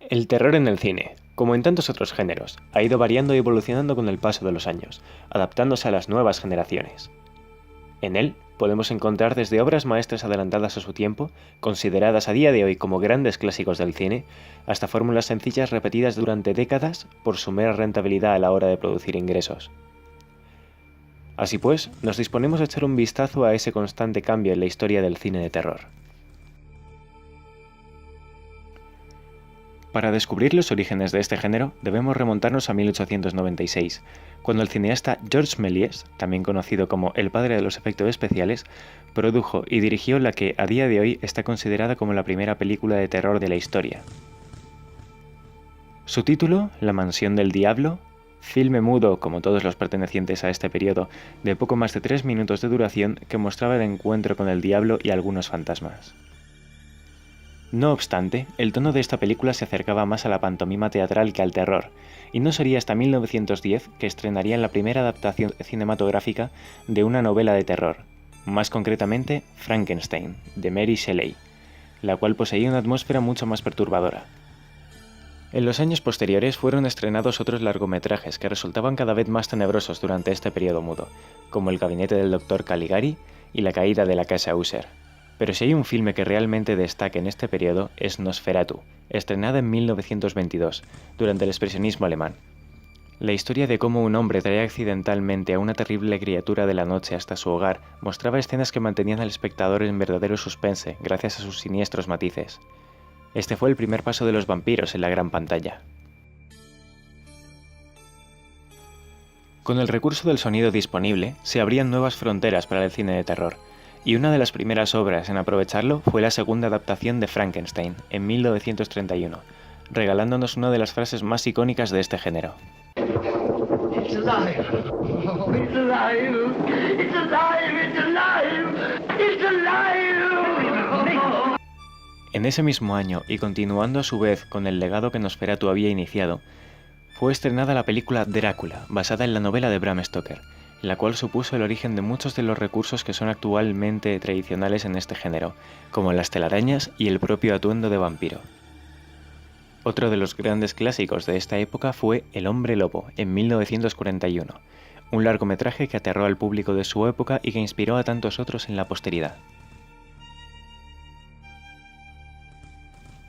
El terror en el cine, como en tantos otros géneros, ha ido variando y evolucionando con el paso de los años, adaptándose a las nuevas generaciones. En él podemos encontrar desde obras maestras adelantadas a su tiempo, consideradas a día de hoy como grandes clásicos del cine, hasta fórmulas sencillas repetidas durante décadas por su mera rentabilidad a la hora de producir ingresos. Así pues, nos disponemos a echar un vistazo a ese constante cambio en la historia del cine de terror. Para descubrir los orígenes de este género, debemos remontarnos a 1896, cuando el cineasta Georges Méliès, también conocido como el padre de los efectos especiales, produjo y dirigió la que a día de hoy está considerada como la primera película de terror de la historia. Su título, La mansión del diablo, filme mudo, como todos los pertenecientes a este periodo, de poco más de 3 minutos de duración que mostraba el encuentro con el diablo y algunos fantasmas. No obstante, el tono de esta película se acercaba más a la pantomima teatral que al terror, y no sería hasta 1910 que estrenarían la primera adaptación cinematográfica de una novela de terror, más concretamente Frankenstein, de Mary Shelley, la cual poseía una atmósfera mucho más perturbadora. En los años posteriores fueron estrenados otros largometrajes que resultaban cada vez más tenebrosos durante este periodo mudo, como El gabinete del Dr. Caligari y La caída de la casa Usher. Pero si hay un filme que realmente destaca en este periodo es Nosferatu, estrenada en 1922, durante el expresionismo alemán. La historia de cómo un hombre trae accidentalmente a una terrible criatura de la noche hasta su hogar mostraba escenas que mantenían al espectador en verdadero suspense gracias a sus siniestros matices. Este fue el primer paso de los vampiros en la gran pantalla. Con el recurso del sonido disponible, se abrían nuevas fronteras para el cine de terror, y una de las primeras obras en aprovecharlo fue la segunda adaptación de Frankenstein, en 1931, regalándonos una de las frases más icónicas de este género. It's alive. Oh, it's alive. It's alive. It's alive. It's alive. En ese mismo año, y continuando a su vez con el legado que Nosferatu había iniciado, fue estrenada la película Drácula, basada en la novela de Bram Stoker, la cual supuso el origen de muchos de los recursos que son actualmente tradicionales en este género, como las telarañas y el propio atuendo de vampiro. Otro de los grandes clásicos de esta época fue El hombre lobo, en 1941, un largometraje que aterró al público de su época y que inspiró a tantos otros en la posteridad.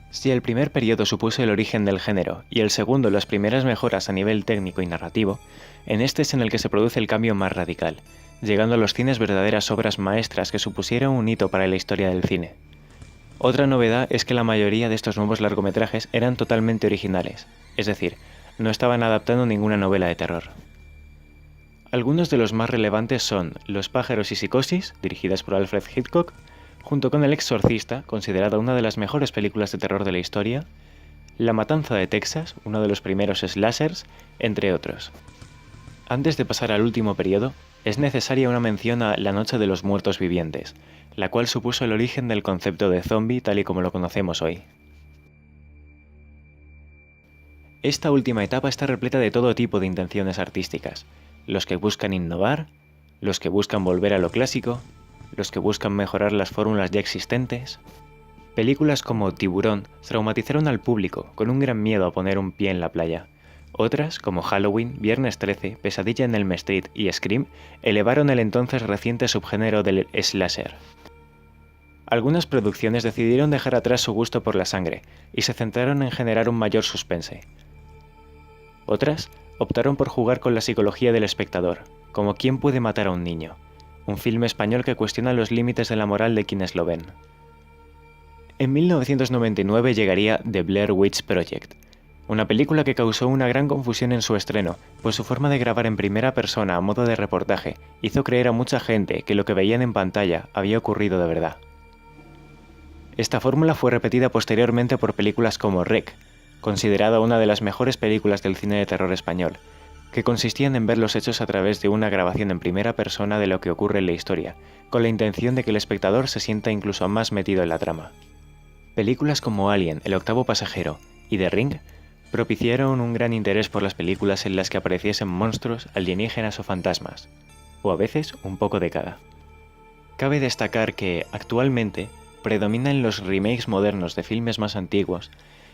Si el primer periodo supuso el origen del género y el segundo las primeras mejoras a nivel técnico y narrativo, en este es en el que se produce el cambio más radical, llegando a los cines verdaderas obras maestras que supusieron un hito para la historia del cine. Otra novedad es que la mayoría de estos nuevos largometrajes eran totalmente originales, es decir, no estaban adaptando ninguna novela de terror. Algunos de los más relevantes son Los pájaros y psicosis, dirigidas por Alfred Hitchcock, junto con El exorcista, considerada una de las mejores películas de terror de la historia, La matanza de Texas, uno de los primeros slashers, entre otros. Antes de pasar al último periodo, es necesaria una mención a La noche de los muertos vivientes, la cual supuso el origen del concepto de zombie tal y como lo conocemos hoy. Esta última etapa está repleta de todo tipo de intenciones artísticas, los que buscan innovar, los que buscan volver a lo clásico, los que buscan mejorar las fórmulas ya existentes. Películas como Tiburón traumatizaron al público con un gran miedo a poner un pie en la playa. Otras, como Halloween, Viernes 13, Pesadilla en Elm Street y Scream, elevaron el entonces reciente subgénero del slasher. Algunas producciones decidieron dejar atrás su gusto por la sangre y se centraron en generar un mayor suspense. Otras optaron por jugar con la psicología del espectador, como ¿Quién puede matar a un niño?, un filme español que cuestiona los límites de la moral de quienes lo ven. En 1999 llegaría The Blair Witch Project, una película que causó una gran confusión en su estreno, pues su forma de grabar en primera persona a modo de reportaje hizo creer a mucha gente que lo que veían en pantalla había ocurrido de verdad. Esta fórmula fue repetida posteriormente por películas como REC, considerada una de las mejores películas del cine de terror español, que consistían en ver los hechos a través de una grabación en primera persona de lo que ocurre en la historia, con la intención de que el espectador se sienta incluso más metido en la trama. Películas como Alien, El octavo pasajero y The Ring propiciaron un gran interés por las películas en las que apareciesen monstruos, alienígenas o fantasmas, o a veces un poco de cada. Cabe destacar que, actualmente, predominan los remakes modernos de filmes más antiguos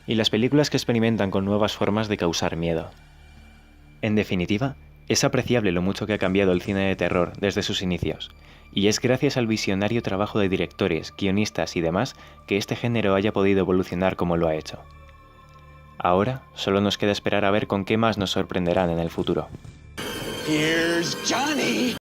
y las películas que experimentan con nuevas formas de causar miedo. En definitiva, es apreciable lo mucho que ha cambiado el cine de terror desde sus inicios, y es gracias al visionario trabajo de directores, guionistas y demás que este género haya podido evolucionar como lo ha hecho. Ahora solo nos queda esperar a ver con qué más nos sorprenderán en el futuro. Here's Johnny!